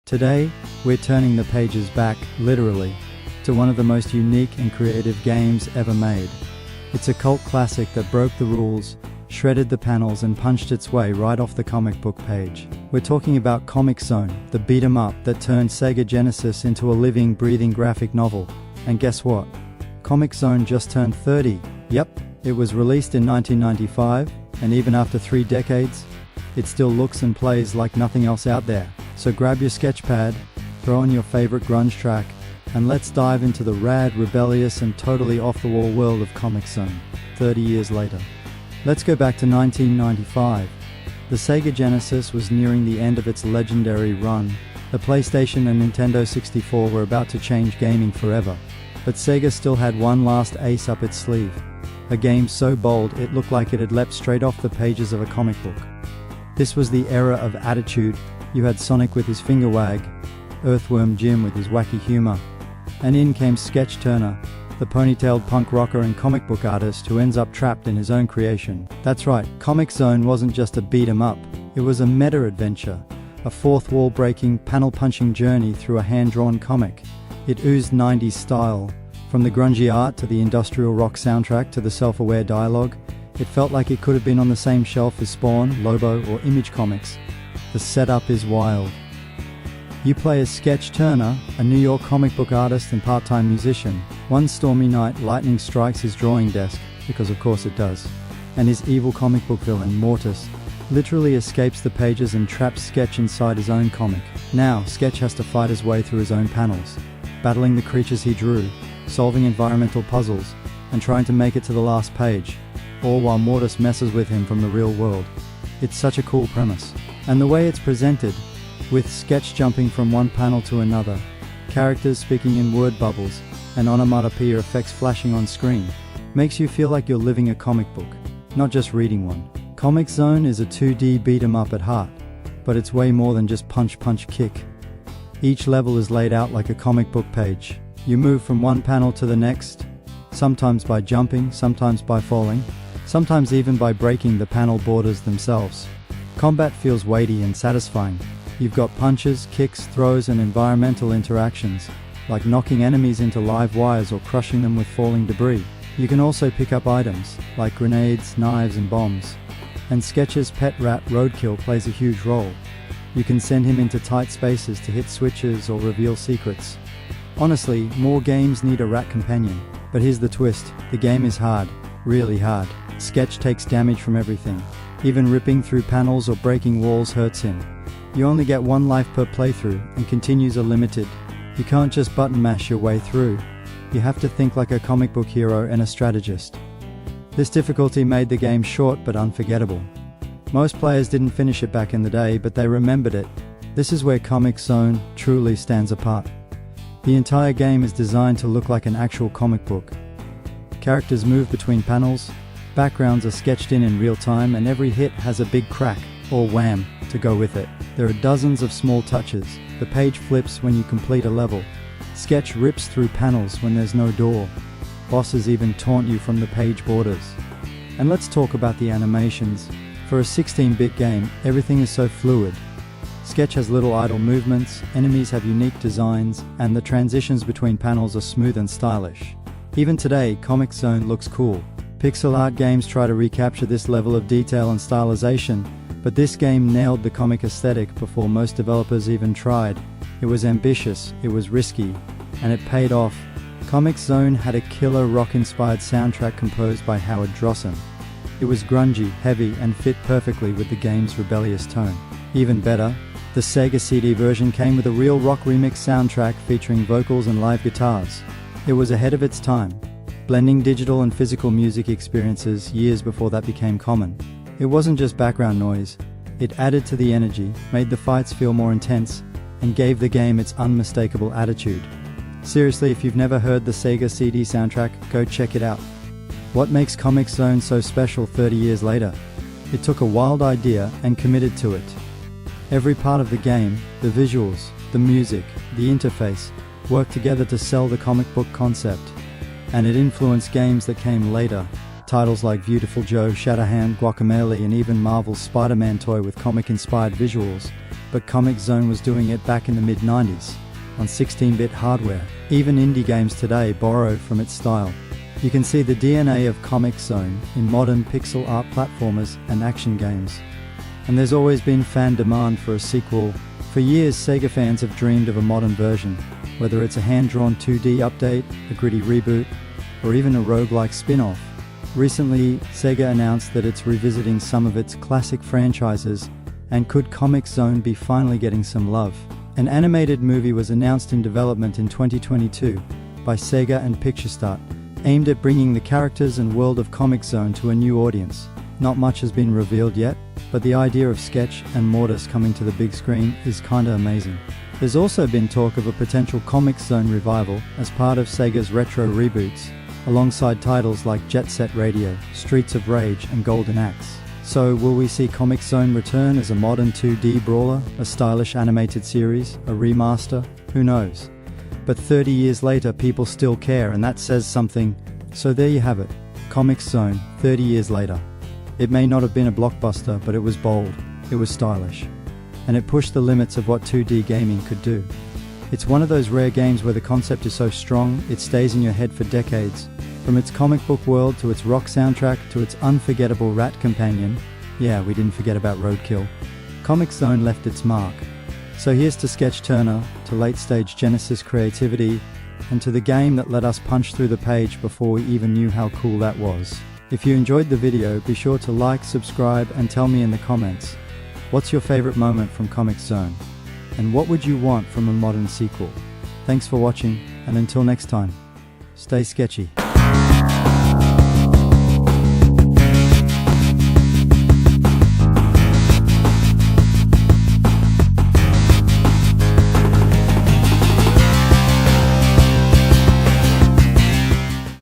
Today, we're turning the pages back, literally, to one of the most unique and creative games ever made. It's a cult classic that broke the rules, shredded the panels and punched its way right off the comic book page. We're talking about Comix Zone, the beat-em-up that turned Sega Genesis into a living, breathing graphic novel. And guess what? Comix Zone just turned 30. Yep, it was released in 1995, and even after 3 decades, it still looks and plays like nothing else out there. So grab your sketchpad, throw on your favorite grunge track, and let's dive into the rad, rebellious and totally off-the-wall world of Comix Zone, 30 years later. Let's go back to 1995. The Sega Genesis was nearing the end of its legendary run. The PlayStation and Nintendo 64 were about to change gaming forever. But Sega still had one last ace up its sleeve. A game so bold it looked like it had leapt straight off the pages of a comic book. This was the era of attitude. You had Sonic with his finger wag, Earthworm Jim with his wacky humor, and in came Sketch Turner, the ponytailed punk rocker and comic book artist who ends up trapped in his own creation. That's right, Comix Zone wasn't just a beat-em-up, it was a meta-adventure, a fourth-wall breaking, panel-punching journey through a hand-drawn comic. It oozed 90s style, from the grungy art to the industrial rock soundtrack to the self-aware dialogue. It felt like it could have been on the same shelf as Spawn, Lobo, or Image Comics. The setup is wild. You play as Sketch Turner, a New York comic book artist and part-time musician. One stormy night, lightning strikes his drawing desk, because of course it does, and his evil comic book villain, Mortis, literally escapes the pages and traps Sketch inside his own comic. Now, Sketch has to fight his way through his own panels, battling the creatures he drew, solving environmental puzzles, and trying to make it to the last page, all while Mortis messes with him from the real world. It's such a cool premise. And the way it's presented, with Sketch jumping from one panel to another, characters speaking in word bubbles, and onomatopoeia effects flashing on screen, makes you feel like you're living a comic book, not just reading one. Comix Zone is a 2D beat-em-up at heart, but it's way more than just punch, kick. Each level is laid out like a comic book page. You move from one panel to the next, sometimes by jumping, sometimes by falling, sometimes even by breaking the panel borders themselves. Combat feels weighty and satisfying. You've got punches, kicks, throws and environmental interactions, like knocking enemies into live wires or crushing them with falling debris. You can also pick up items, like grenades, knives and bombs. And Sketch's pet rat Roadkill plays a huge role. You can send him into tight spaces to hit switches or reveal secrets. Honestly, more games need a rat companion. But here's the twist, the game is hard, really hard. Sketch takes damage from everything. Even ripping through panels or breaking walls hurts him. You only get 1 life per playthrough, and continues are limited. You can't just button mash your way through. You have to think like a comic book hero and a strategist. This difficulty made the game short but unforgettable. Most players didn't finish it back in the day, but they remembered it. This is where Comix Zone truly stands apart. The entire game is designed to look like an actual comic book. Characters move between panels, backgrounds are sketched in real time, and every hit has a big crack, or wham, to go with it. There are dozens of small touches. The page flips when you complete a level. Sketch rips through panels when there's no door. Bosses even taunt you from the page borders. And let's talk about the animations. For a 16-bit game, everything is so fluid. Sketch has little idle movements, enemies have unique designs, and the transitions between panels are smooth and stylish. Even today, Comix Zone looks cool. Pixel art games try to recapture this level of detail and stylization, but this game nailed the comic aesthetic before most developers even tried. It was ambitious, it was risky, and it paid off. Comix Zone had a killer rock-inspired soundtrack composed by Howard Drossen. It was grungy, heavy, and fit perfectly with the game's rebellious tone. Even better, the Sega CD version came with a real rock remix soundtrack featuring vocals and live guitars. It was ahead of its time, blending digital and physical music experiences years before that became common. It wasn't just background noise, it added to the energy, made the fights feel more intense, and gave the game its unmistakable attitude. Seriously, if you've never heard the Sega CD soundtrack, go check it out. What makes Comix Zone so special 30 years later? It took a wild idea and committed to it. Every part of the game, the visuals, the music, the interface, worked together to sell the comic book concept. And it influenced games that came later, titles like Beautiful Joe, Shatterhand, Guacamelee, and even Marvel's Spider-Man toy with comic-inspired visuals. but Comix Zone was doing it back in the mid-90s, on 16-bit hardware. Even indie games today borrow from its style. You can see the DNA of Comix Zone in modern pixel art platformers and action games. And there's always been fan demand for a sequel. For years, Sega fans have dreamed of a modern version, whether it's a hand-drawn 2D update, a gritty reboot, or even a roguelike spin-off. Recently, Sega announced that it's revisiting some of its classic franchises, and could Comix Zone be finally getting some love? An animated movie was announced in development in 2022 by Sega and PictureStart, aimed at bringing the characters and world of Comix Zone to a new audience. Not much has been revealed yet, but the idea of Sketch and Mortis coming to the big screen is kinda amazing. There's also been talk of a potential Comix Zone revival as part of Sega's retro reboots, alongside titles like Jet Set Radio, Streets of Rage, and Golden Axe. So, will we see Comix Zone return as a modern 2D brawler, a stylish animated series, a remaster? Who knows? But 30 years later, people still care, and that says something. So there you have it, Comix Zone, 30 years later. It may not have been a blockbuster, but it was bold, it was stylish, and it pushed the limits of what 2D gaming could do. It's one of those rare games where the concept is so strong, it stays in your head for decades. From its comic book world to its rock soundtrack to its unforgettable rat companion, yeah, we didn't forget about Roadkill, Comix Zone left its mark. So here's to Sketch Turner, to late-stage Genesis creativity, and to the game that let us punch through the page before we even knew how cool that was. If you enjoyed the video, be sure to like, subscribe, and tell me in the comments, what's your favorite moment from Comix Zone? And what would you want from a modern sequel? Thanks for watching, and until next time, stay sketchy.